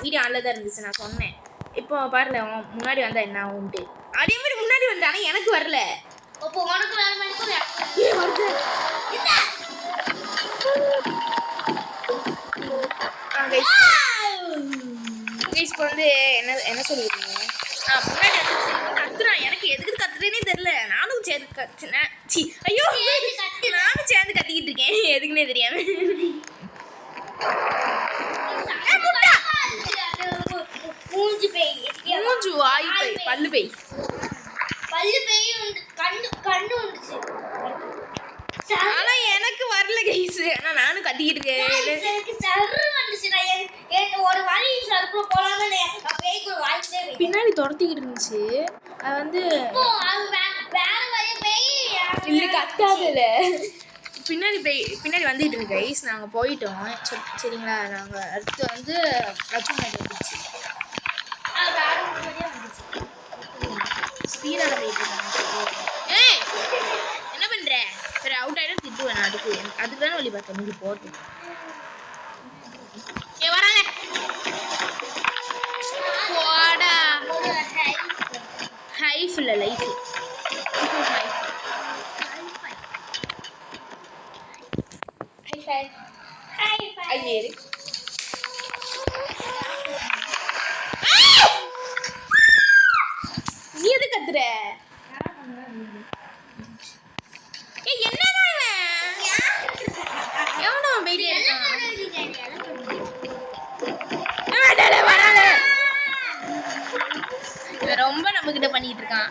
Video ஆன்ல தான் இருந்துச்சு. நான் சொன்னேன் இப்போ பாருல முன்னாடி வந்தா என்ன ஆகும்ட்டு. அதே மாதிரி முன்னாடி வந்தா ஆனால் எனக்கு வரல. அப்போ உனக்கு வேற மாதிரி வருது. இப்போ வந்து என்ன சொல்லிருக்கீங்க? முன்னாடி கத்துறான். எனக்கு எதுக்கு கத்துறேனே தெரியல. நானும் சேர்ந்து கத்துனேன். ஐயோ நானும் சேர்ந்து கத்திக்கிட்டு இருக்கேன் எதுக்குன்னே தெரியாம. மூஞ்சு வாய் பை பல்லு பை கண்டு வந்துச்சு. ஆனா எனக்கு வரல கைஸ். ஆனா நானும் கத்திக்கிட்டு இருக்கேன். ஒரு வழி சர்க்குல போலாம்னு பேய்க்குள்ள வாய்ச்சே பின்னாடி துரத்திக்கிட்டு இருந்துச்சு. அது வந்து வேற வழியா பேய் இல்ல கத்தாதுல பின்னாடி வந்துட்டு இருக்கு கைஸ். நாங்க போயிட்டோம் சரிங்களா. நாங்க அடுத்து வந்து லட்சுமணி வந்துச்சு. ஸ்பீடா போயிட்டு ஏய் என்ன பண்ற? சரி அவுட் ஆயிடும் திட்டுவேன். அதுக்கு தானே வழி பார்த்தேன். நீங்க போட்டு வராங்க போடா. ஹைஃப் இல்ல லைஃப். ஐயேரு நீ எது கத்துற? என்னடா எவனோ பேடி ரொம்ப நம்ம கிட்ட பண்ணிட்டு இருக்கான்.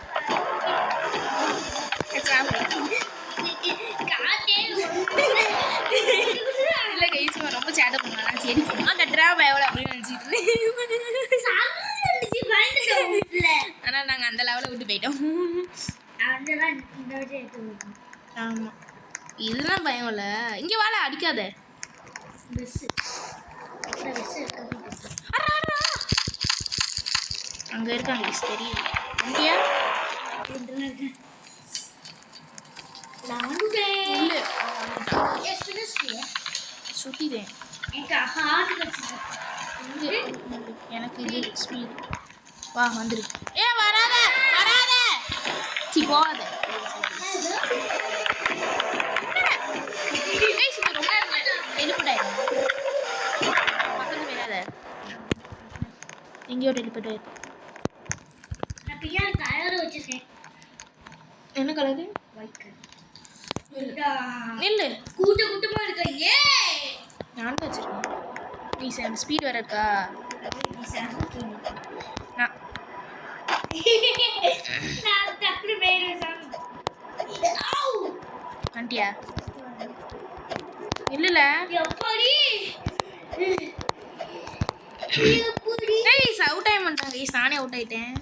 இல்ல கைஸ் ரொம்ப சேட்டை பண்ணானா. சரி சும்மா கட்டுறா பயவள அப்படின்னு நினைச்சிட்டு ஆனா நாங்க அந்த லெவல விட்டு போயிட்டோம். ஆமா இதுதான் பயம் இல்ல. இங்க வாழ அடிக்காத. அங்க இருக்காங்க தெரியும். இங்கயா சுத்திதேன் எனக்கு இது ஸ்பீட் வா வந்துரு. வராத வராத சி போகாத. எங்கேயோ டெலிபோர்ட் ஆயிருக்கு. என்ன கலரு? நில்லு கூட்டமா இருக்கா? நான் தான் வச்சிருக்கேன். நீ ஸ்பீட் வர இருக்கா? ஆண்டியா இல்லல அவுட் ஆக மாட்டாங்க. நானே அவுட் ஆயிட்டேன்.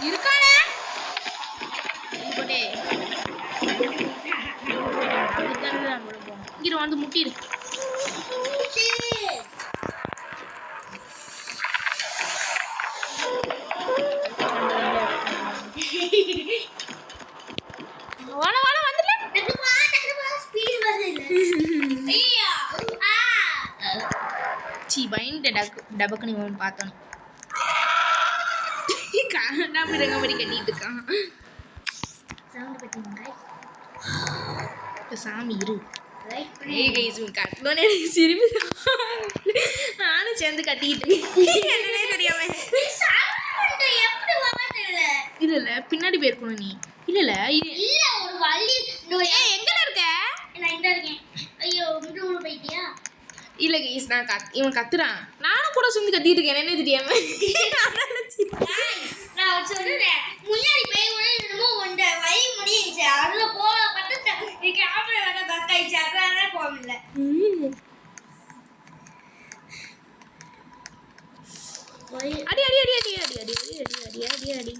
இருக்கானே இங்க வந்து முட்டிரு. டபக்கு நீ பார்த்தோம் காணாம கட்டிட்டு இருக்கான். சாமி இரு. நானும் சேர்ந்து கட்டிக்கிட்டு என்னன்னே தெரியாம இல்ல பின்னாடி போயிருக்கணும் நீ. இல்ல ஒரு வழி எங்கல இருக்க? ஐயோ போயிட்டியா? இல்ல கைஸ் இவன் கத்துறான். நானும் கூட சேர்ந்து கத்திட்டு இருக்கேன் என்னன்னே தெரியாம. நான் சொல்றேன் முன்னாடி போய் என்னமோ ஒண்ட வழி முடிஞ்சிச்சு. அதுல போக பட்டு கேமரா வேற பக் ஆயிடுச்சு. அதனால போக முடியல. அடி அடி அடி அடி அடி அடி அடி அடி அடி அடி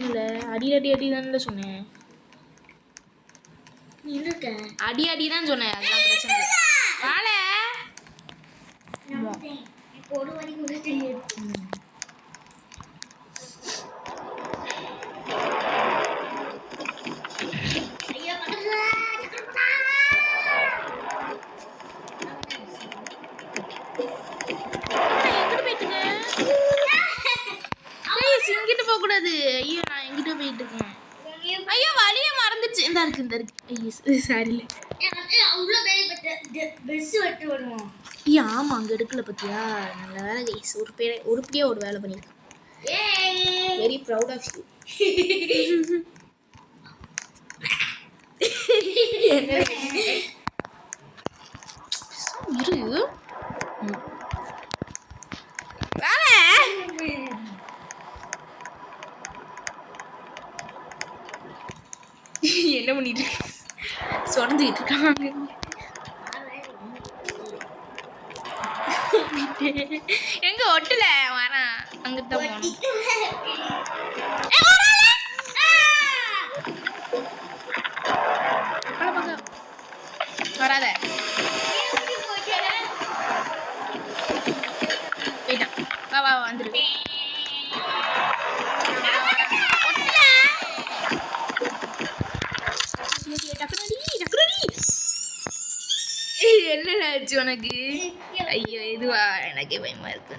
இல்ல அடி அடி அடி தானே சொன்னேன். அடி அடி தான் சொன்னேன். அதெல்லாம் பிரச்சனை இல்லை. வாழ ஒரு வழி கூட தெரியாது. அந்த இருக்கு சாரி அவ்வளோ பெரிய பெஸ் வெட்டு வருவோம். ஆமா அங்க எடுக்கல பத்தியா. நல்ல வேலை கைஸ், உருப்படியா ஒரு வேலை பண்ணிருக்கேன். Very proud of you. இரு என்ன பண்ணிட்டு இருக்க? சொடந்துட்டு இருக்காங்க. எங்க ஒட்டல வரேன் அங்கிட்ட போகணும். வராத போயிட்டான். வா வா வந்துரு. என்ன ஆச்சு உனக்கு? ஐயோ இதுவா, எனக்கே பயமா இருக்கு.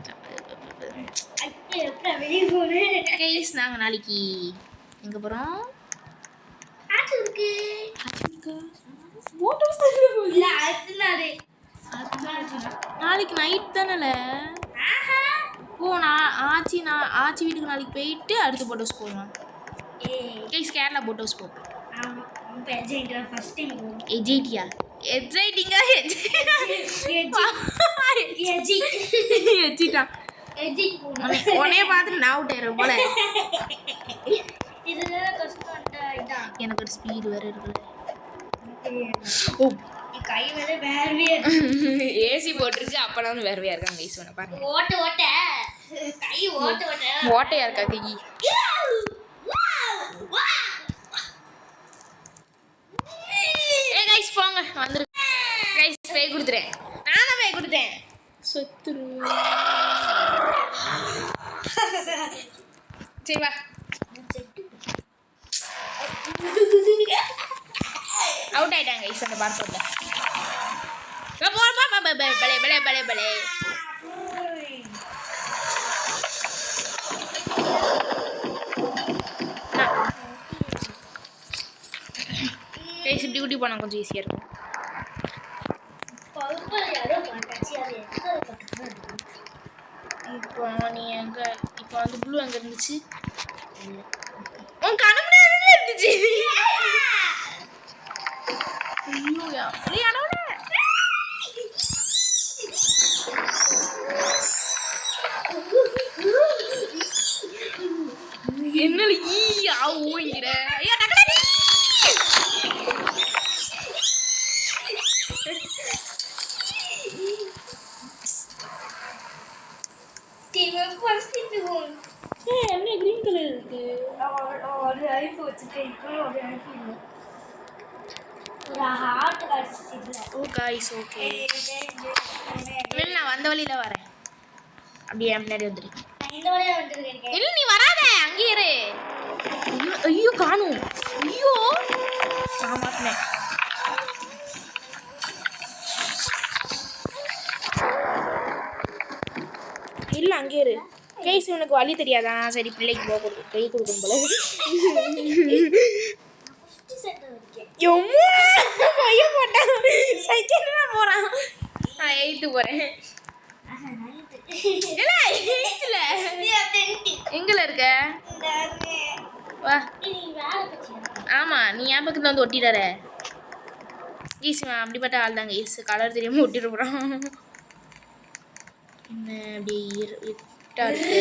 நாங்க நாளைக்கு எங்க போறோம்? நாளைக்கு நைட் தானே. ஓ நான் ஆச்சி வீட்டுக்கு நாளைக்கு போயிட்டு அடுத்து போட் ஹவுஸ் போவோம். கேரளா போட் ஹவுஸ் போவோம். எஜிடியா எக்ஸைட்டிங்கா உனைய பார்த்து நான் அவுட் ஆயிரும் போல. எனக்கு ஒரு ஸ்பீடு வேற இருக்குல்ல. ஓ கை வேற வேர்வையா ஏசி போட்டுருச்சு. அப்பலாம் வேர்வையா இருக்காங்க கைஸ். வேணா பாருங்க. ஓட்ட கை ஓட்ட ஓட்டையா இருக்கா கை? கைஸ் போங்க வந்துரு கைஸ். பேய் கொடுத்துறேன். நானும் பேய் கொடுத்தேன். சொத்துரு. சரி வா. அவுட் ஆயிட்டாங்க கைஸ் அந்த பார்க்கோட்ல. பலே பலே பலே பலே. கைஸ் இப்படி குட்டி போனால் கொஞ்சம் ஈஸியாக இருக்கும். இப்போ நீ எங்க இப்போ வந்து ப்ளூ அங்கே இருந்துச்சு. உன் கனவு இருந்துச்சு. என்ன ஊங்கிற என்ன கிரீன் கலர் இருக்கு. ஒரு ஐஃப் வச்சுட்டேன். ஒரு ஐஃப் இல்லை, ஒரு ஹார்ட் கிடச்சிட்டு. ஓ காய்ஸ் ஓகே. இல்லை நான் வந்த வழியில் வரேன். அப்படியே என் முன்னாடி வந்துடு. இந்த வழியாக வந்துருக்கேன். இல்லை நீ வராத அங்கேயே இரு. ஐயோ காணும். ஐயோ நான் மாட்டினேன். இல்லை அங்கே இரு. கேஸ் உனக்கு வழி தெரியாதா? சரி பிள்ளைக்கு போக கை கொடுக்கும் போல. பையன் போட்டான். செகண்ட் போகிறான். நான் 8th போகிறேன். எங்கல இருக்க? வா. ஆமாம் நீ என் பக்கத்தில் வந்து ஒட்டிடார. ஈஸ் அப்படிப்பட்ட ஆள் தாங்க. ஈஸ் கலர் தெரியாமல் ஒட்டிட்டு போகிறான். என்ன அப்படி இருட்டா இருக்கு.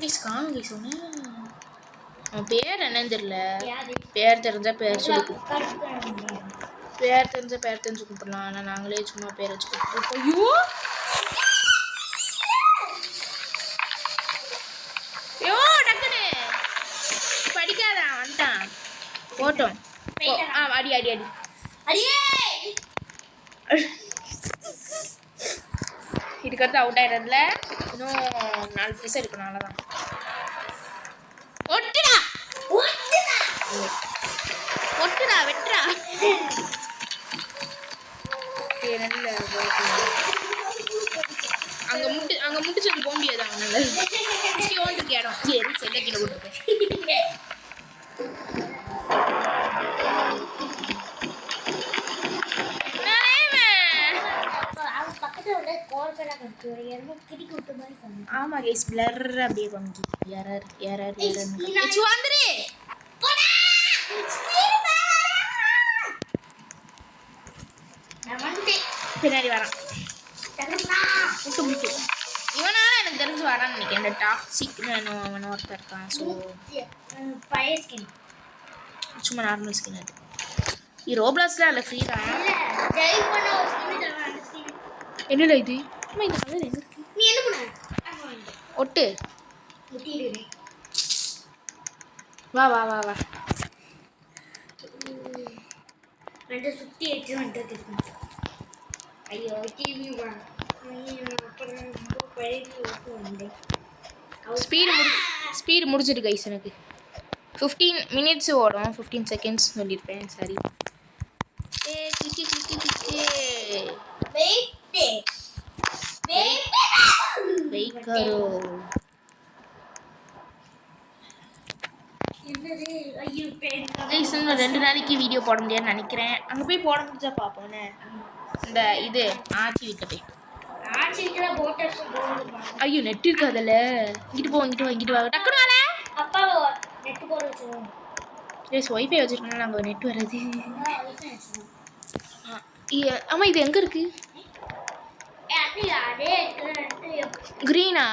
ஈஸ் காணும் ஈஸ் ஒன்று. அவன் பேர் என்னன்னு தெரியல. பேர் தெரிஞ்சா பேர் சொல்லி பேர் தெரிஞ்சு கூப்பிடலாம். ஆனால் நாங்களே சும்மா பேர் வச்சு கூப்பிட்டு. ஐயோ ஐயோ டக்குன்னு படிக்காதான் வந்துட்டான். போட்டோம். அடி அடி அடி இதுக்கடுத்து அவுட் ஆயிடுறதுல இன்னும் 4 பீஸ் இருக்கணும். அவ்வளோதான். ஒட்டுடா ஒட்டுடா வெட்டுடா. அங்கே முட்டு சொல்லி போக முடியாது. அவனால இடம் சரி செல்ல கீழே போட்டுருக்கேன். ஒரு எரர் கிடிக்கு விட்ட மாதிரி காமிக்குது. ஆமா கைஸ் பிளர் அப்படியே காமிக்குது. எரர் எரர் எரர் வந்துரு. போடா ஸ்பீட் நான் வந்துட்டேன். பின்னாடி வரான். தரமா முட்டு முட்டு. இவனால எனக்கு தெரிஞ்சு வரான்னு நினைக்கிறேன். இந்த டாக்ஸிக் அவன் ஒருத்தர் இருக்கான். ஸோ பழைய ஸ்கின் சும்மா நார்மல் ஸ்கின் அது. ரோப்ளாக்ஸ்ல இல்லை ஃப்ரீ தான். இல்ல டைவ் பண்ண ஒரு ஸ்கின் தரமா அந்த ஸ்கின். என்னடா இது? அம்மா இந்த கலர் எங்க இருக்கு? நீ என்ன பண்ண? ஒட்டு. முட்டிடுறே. வா வா வா வா. ரெண்டு சுத்தி ஏற்றி வந்துட்டு. ஐயோ டிவி வா. அப்புறம் ரொம்ப பழைய ஓட்டு வந்தேன். ஸ்பீடு முடிச்சிட்டு கைஸ் எனக்கு 15 minutes ஓடும். 15 seconds சொல்லியிருப்பேன். சரி வெயிட் கரோ. கைஸ் இன்னும் 2 நாளைக்கு வீடியோ போட முடியாதுன்னு நினைக்கிறேன். அங்கே போய் போட முடிஞ்சா பார்ப்போண்ணே. இந்த இது ஆச்சி வீட்டை போய். ஐயோ நெட் இருக்காதுல்ல. இங்கிட்டு போ இங்கிட்டு வா இங்கிட்டு வா டக்குனு வாழ. அப்பா நெட் போட வச்சோம். ப்ளீஸ் ஒய்ஃபை வச்சுருக்கோம். நாங்கள் நெட் வராது. ஆமா இது எங்கே இருக்கு? க்ரீனா?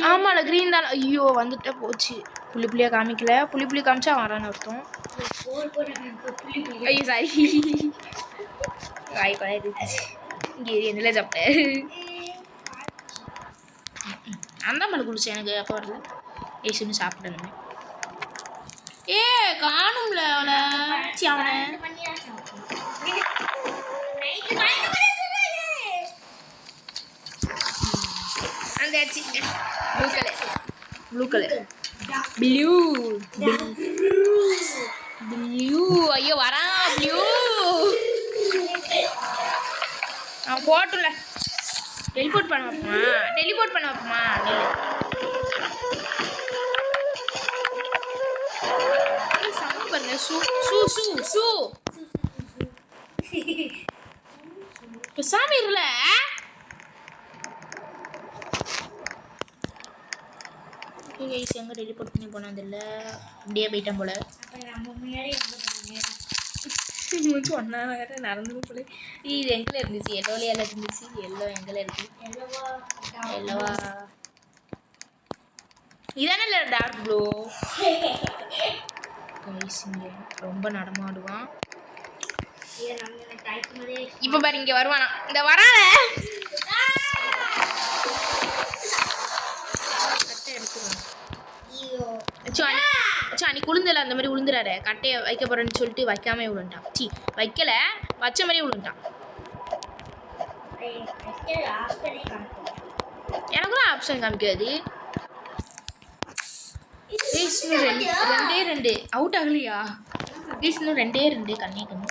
ஆமால க்ரீன் தான். ஐயோ வந்துட்டே போச்சு. புள்ளி புள்ளியாக காமிக்கல. புள்ளி புள்ளி காமிச்சா வரான்னு அர்த்தம். ஐயோ சாரி வாய் கொலை இருந்துச்சு. இங்கே என்னில் சாப்பிட்டேன். அந்த மாதிரி குளிச்சேன். எனக்கு அப்போ வரல. ஏசுன்னு சாப்பிடணுமே. ஏ காணும்ல அவளை. சி அவனை அந்த ப்ளூ கலர் ப்ளூ. ஐயோ வரான் ப்ளூ. அவன் போட்டுல டெலிபோர்ட் பண்ண வைப்போமா. சவுண்ட் பாருங்க. ஷூ ஷூ ஷூ ஷூ சாமி இருல. எங்க டெலிபோர்ட் பண்ணி போனது இல்லை. அப்படியே போயிட்டேன் போல. சொன்னா வேற நடந்துடும் போல. இது எங்கே இருந்துச்சு? எல்லோலையால இருந்துச்சு. எல்லோ எங்கே இருக்கு? எல்லோவா இதானே இல்லை டார்க் ப்ளூ. ரொம்ப நடமாடுவான். இப்போ பாரு இங்கே வருவானா. இந்த வரான நீ குளிந்தல அந்த மாதிரி உளுந்துறாரு. கட்டையை வைக்க போறேன்னு சொல்லிட்டு வைக்காம விழுந்துட்டான். சி வைக்கல வச்ச மாதிரியே விழுந்துட்டான். எனக்கும் ஆப்ஷன் காமிக்காது. ரெண்டே அவுட் ஆகலையா? இன்னும் ரெண்டே கண்ணே கண்ணு.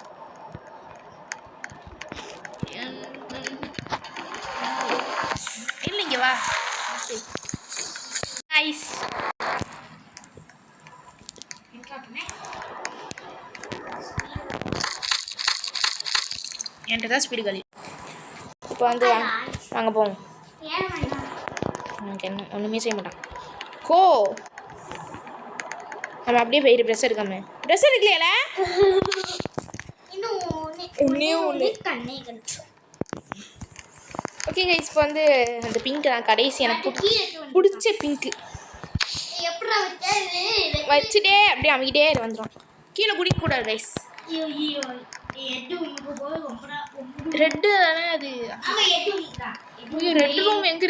இல்லைங்க வா நைஸ். என்கிட்ட தான் ஸ்பீடு காலி. இப்போ வந்து வாங்க போவோம். எனக்கு என்ன ஒன்றுமே செய்ய மாட்டான். கோ நம்ம அப்படியே போயிரு. ப்ரெஷ் எடுக்காம. ப்ரெஷ் எடுக்கலையால ஒன்று. ஓகே கைஸ் இப்போ வந்து அந்த பிங்க் தான் கடைசி எனக்கு பிடிச்ச பிங்க்கு. வச்சுட்டே அப்படியே அமைக்கிட்டே வந்துடும். கீழே குடிக்கக்கூடாது கைஸ். ரெட்டு தானே அது. ரெட் ரூம் எங்கே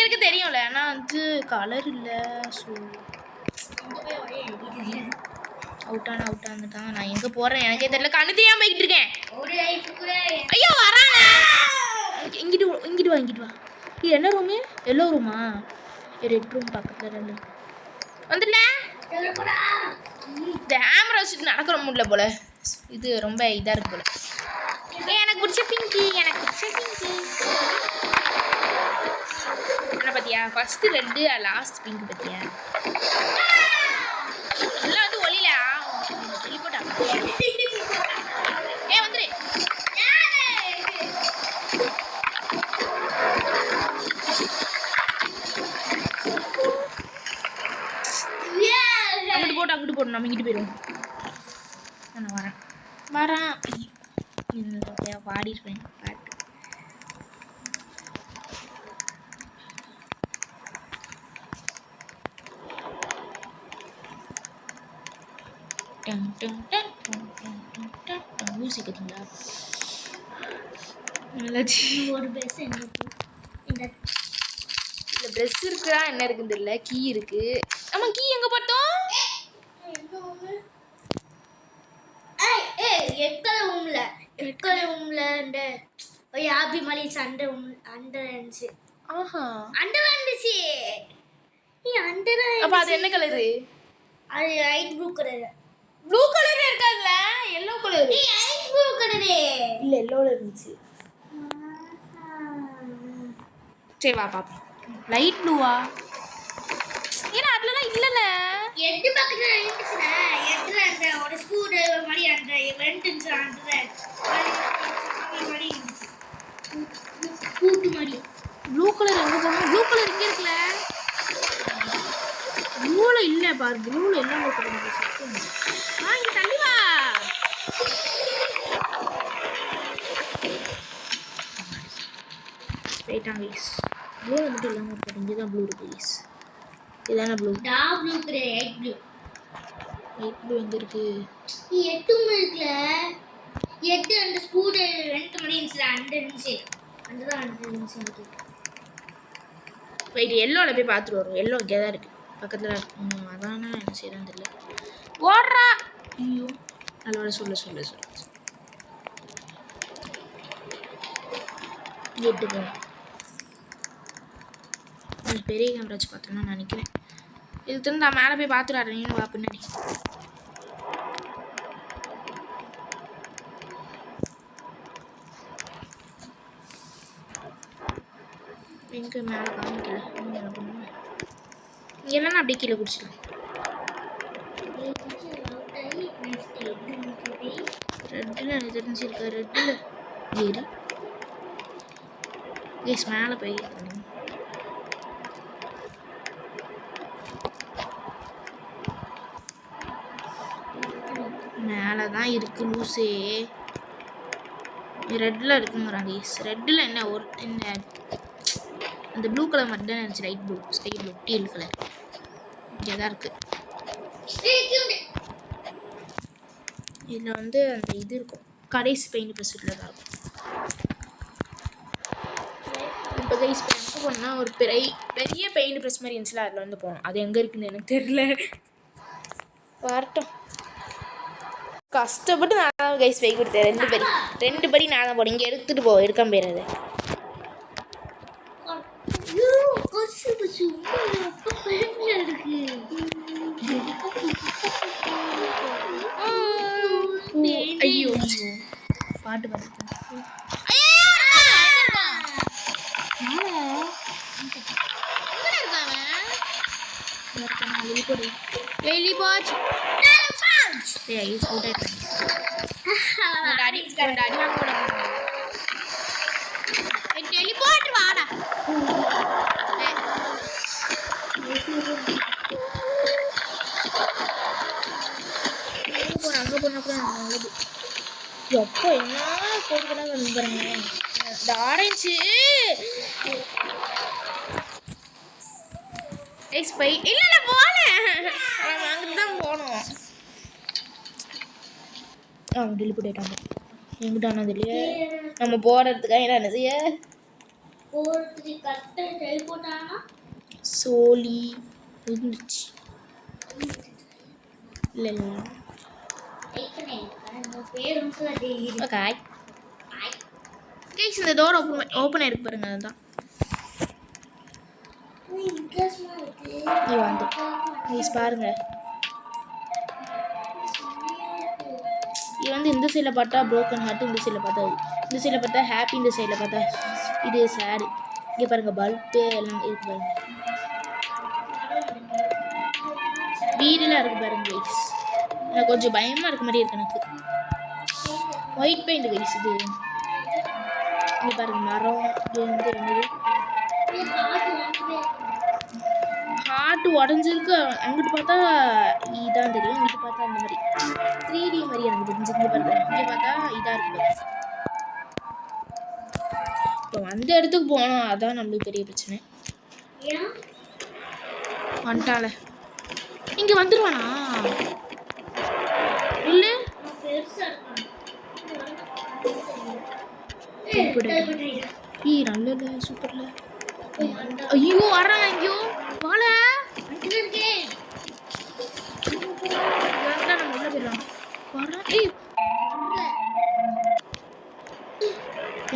இருக்கு தெரியும்ல. ஆனால் வந்து கலர் இல்லை. ஸோ அவுட்டான். நான் எங்கே போகிறேன் எனக்கே தெரியல. கண்ணு தெரியாமல் போய்கிட்டு இருக்கேன். ஐயோ வரான. இங்கிட்டு வா. இது என்ன ரூமு? எல்லோ ரூமா? ரெட் ரூம் பக்கத்தில் ரெண்டு வந்துடல. இந்த கேமரா வச்சுட்டு நடக்கிற முடியல போல. இது ரொம்ப இதாக இருக்கு போல. எனக்கு பிடிச்ச பிங்கி. என்ன பார்த்தியா? ஃபஸ்ட்டு ரெட்டு லாஸ்ட் பிங்க் பார்த்தியா? எல்லாம் வந்து ஒளியில வந்துரு. டெலிபோர்ட் அங்கிட்டு போடணும், நம்ம இங்கிட்டு போயிடுவோம். நான் வரேன் பாடிருப்பேன் பாட்டு. மியூசிக் இருக்குங்களா? ஒரு பெஸ் இந்த ட்ரெஸ் இருக்குதா என்ன இருக்குன்னு தெரியல. கீ இருக்கு. ஆமா, கீ எங்க பார்த்தோம்? எக்கல ரூம்ல இந்த யாபி மலி சண்டை அண்டர் இருந்துச்சு. ஆஹா, அண்டர் இருந்துச்சு. அண்டர் அப்ப அது என்ன கலரு? அது லைட் ப்ளூ கலர். ப்ளூ கலர்ல இருக்காதுல, yellow colour. Light blue colour இல்ல, yellowல இருந்துச்சு. சரி வா பாப்போம். லைட் ப்ளூவா? ஏன்னா அதுலலாம் இல்லல. எட்டு பக்கத்துல இருந்துச்சுல. எட்டுல அந்த ஒரு ஸ்க்ரூ டிரைவர் மாதிரி அந்த வெண்ட் இருந்துச்சு. அந்த மாதிரி இருந்துச்சு. கூட்டு மாதிரி. ப்ளூ கலர் எங்க போனோம்? ப்ளூ கலர் இங்க இருக்குல. ப்ளூல இல்ல பாரு. ப்ளூல எல்லாம் போட்டுருங்க. சத்தம். இங்க தள்ளி வா. போயிட்டாங்க கைஸ். ப்ளூ மட்டும் இல்லாம இருக்கு. இங்க தான் ப்ளூ இருக்கு கைஸ். இதான ப்ளூ. டார்க் ப்ளூ கிடையாது, லைட் ப்ளூ. லைட் ப்ளூ எங்க இருக்கு? எட்டும் இருக்குல. எட்டு அந்த ஸ்க்ரூ டிரைவர் வெண்ட் மாதிரி இருந்துச்சு. அந்த இருந்துச்சு. அதுதான் அந்த இருந்துச்சு எனக்கு. வெயிட், எல்லோல போய் பார்த்துட்டு வரும். எல்லோ இங்கே தான் இருக்கு, பக்கத்தில் இருக்கு. அதானே என்ன செய்யறான்னு தெரியல. ஓடுறா. ஐயோ, நல்லோட சொல்லு. எட்டு போகணும். பெரிய கேமரா வச்சு பார்த்தோம்னா நான் நினைக்கிறேன். இது திரும்ப நான் மேலே போய் பார்த்துடாரு. நீனு வா பின்னாடி. எங்கே மேலே காமிக்கல. இல்லைன்னா அப்படியே கீழே குடிச்சிடும். ரெட்டில் தெரிஞ்சிருக்கா? ரெட்டில் ஏறி கேஸ் மேலே போய் மேலே தான் இருக்கு லூஸே. ரெட்டில் இருக்குங்கிறாங்க கேஸ். ரெட்டில் என்ன ஒரு என்ன அந்த ப்ளூ கலர் மட்டும் தான் இருந்துச்சு. Light blue, sky blue, deal colour இங்கே தான் இருக்குது. இதில் வந்து அந்த இது இருக்கும், கடைசி பெயிண்ட் ப்ரெஸ்ஸில் தான் இருக்கும். இப்போ கைஸ் என்ன பண்ணால் ஒரு பெரிய பெயிண்ட் ப்ரெஸ் மாதிரி இருந்துச்சுல, அதில் வந்து போகணும். அது எங்கே இருக்குன்னு எனக்கு தெரியல. வரட்டும். கஷ்டப்பட்டு நான் தான் கைஸ் போய் கொடுத்தேன். ரெண்டு படி நான் தான் போனேன். இங்கே எடுத்துகிட்டு போ, இருக்காம போயிடாது. ஐயோ பாட்டு வாடா. அங்கே போனப்போ நல்லது. எப்போ என்ன போட்டுக்கலாம் வந்து பாருங்க. இந்த ஆரஞ்சு ஸ்பை இல்லை போனேன். அவன் அங்கிட்டு தான் போனோம். அவங்க டெலி போட்டாங்க. எங்கிட்டானோ இல்லையே. நம்ம போகிறதுக்காக என்ன செய்ய சோலி இருந்துச்சு. இல்லை இந்த டோர் ஓப்பன் ஆயிருக்கு பாருங்க. அதுதான் வந்து ப்ளீஸ் பாருங்க. இது வந்து இந்த சைடில் பார்த்தா ப்ரோக்கன் ஹார்ட், இந்த சைடில் பார்த்தா இந்த சைடில் பார்த்தா ஹாப்பி, இந்த சைடில் பார்த்தா இது சேடு. இங்கே பாருங்க பல்பு எல்லாம் இருக்கு பாருங்க. வீடெல்லாம் இருக்கு பாருங்க கைஸ். எனக்கு கொஞ்சம் பயமாக இருக்க மாதிரி இருக்கு எனக்கு. ஒயிட் பெயிண்ட் கைஸ் இது. இங்கே பாருங்க மரம். இது வந்து என்னது ஹார்ட் உடஞ்சிருக்கு. அங்கிட்டு பார்த்தா இதான் அந்த இடத்துக்கு போனோம், அதான் நம்மளுக்கு பெரிய பிரச்சனை. ஏன் வந்துட்டால இங்க வந்துருவானா இல்ல நான் பெருசா இருக்கான் நல்ல சூப்பர்ல. ஐயோ வரான், ஐயோ வாழ நம்ம உள்ள போயிடலாம். வரான். ஏய்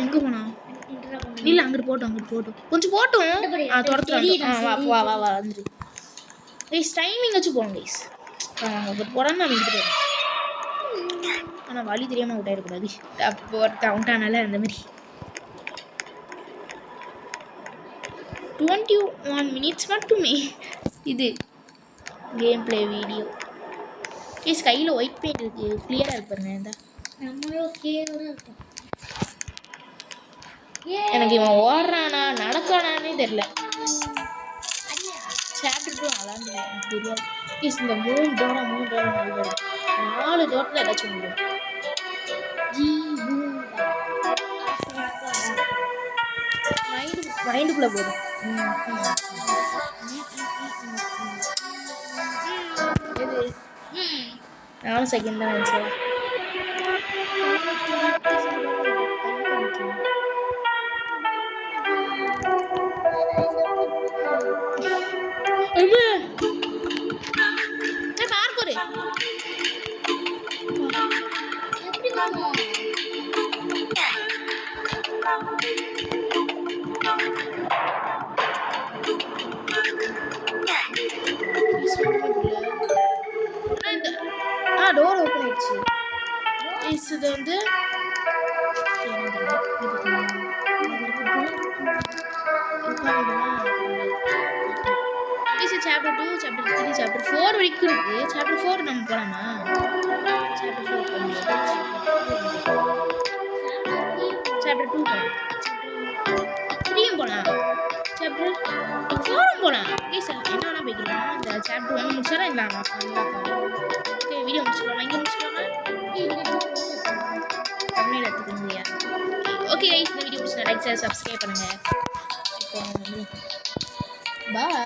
எங்க போனா? இல்ல அங்கிட்டு போட்டும் கொஞ்சம் போட்டும். துரத்துறான். வா வா வா வந்துரு. கைஸ் டைமிங் வச்சு போகணும் கைஸ். போறான்னு நம்ம இங்கிட்டு போயிடும். ஆனால் வழி தெரியாமல் விட்டாயிடக்கூடாது. அப்போ கவுண்டானால அந்த மாதிரி 21 minutes மட்டுமே இது கேம் பிளே வீடியோ. கைஸ் கையில் ஒயிட் பெயிண்ட் இருக்கு, கிளியராக இருக்கு பாருங்க. இந்த எனக்கு இவன் ஓடுறானா நடக்கானானே தெரியல. சாப்டர் 2 அலாந்து எனக்கு தெரியாது. கைஸ் இந்த 3 டோரா 4 டோரில் ஏதாச்சும் ஒன்று மைண்டுக்குள்ளே போதும். நானும் செகண்ட் தான் நினச்சேன். பார்க்கரு டோர் ஓப்பன் ஆயிடுச்சு. இது வந்து சாப்டர் 2 சாப்டர் 3 சாப்டர் 4 வரைக்கும் இருக்கு. சாப்டர் 4 நம்ம போலாமா? சாப்டர் 4 சாப்டர் 2 போலாம். 3 போலாம். சாப்டர் 4 போலாம். கைஸ் என்ன வேணா போய்க்கலாம். இந்த சாப்டர் 1 முடிச்சாலும் இல்லாமா? ஓகே வீடியோ முடிச்சுக்கலாம். இங்கே முடிச்சுக்கலாமா? தமிழில் எடுத்துக்க முடியாது. ஓகே கைஸ் இந்த வீடியோ பிடிச்சா லைக் ஷேர் சப்ஸ்கிரைப் பண்ணுங்க. இப்போ பாய்.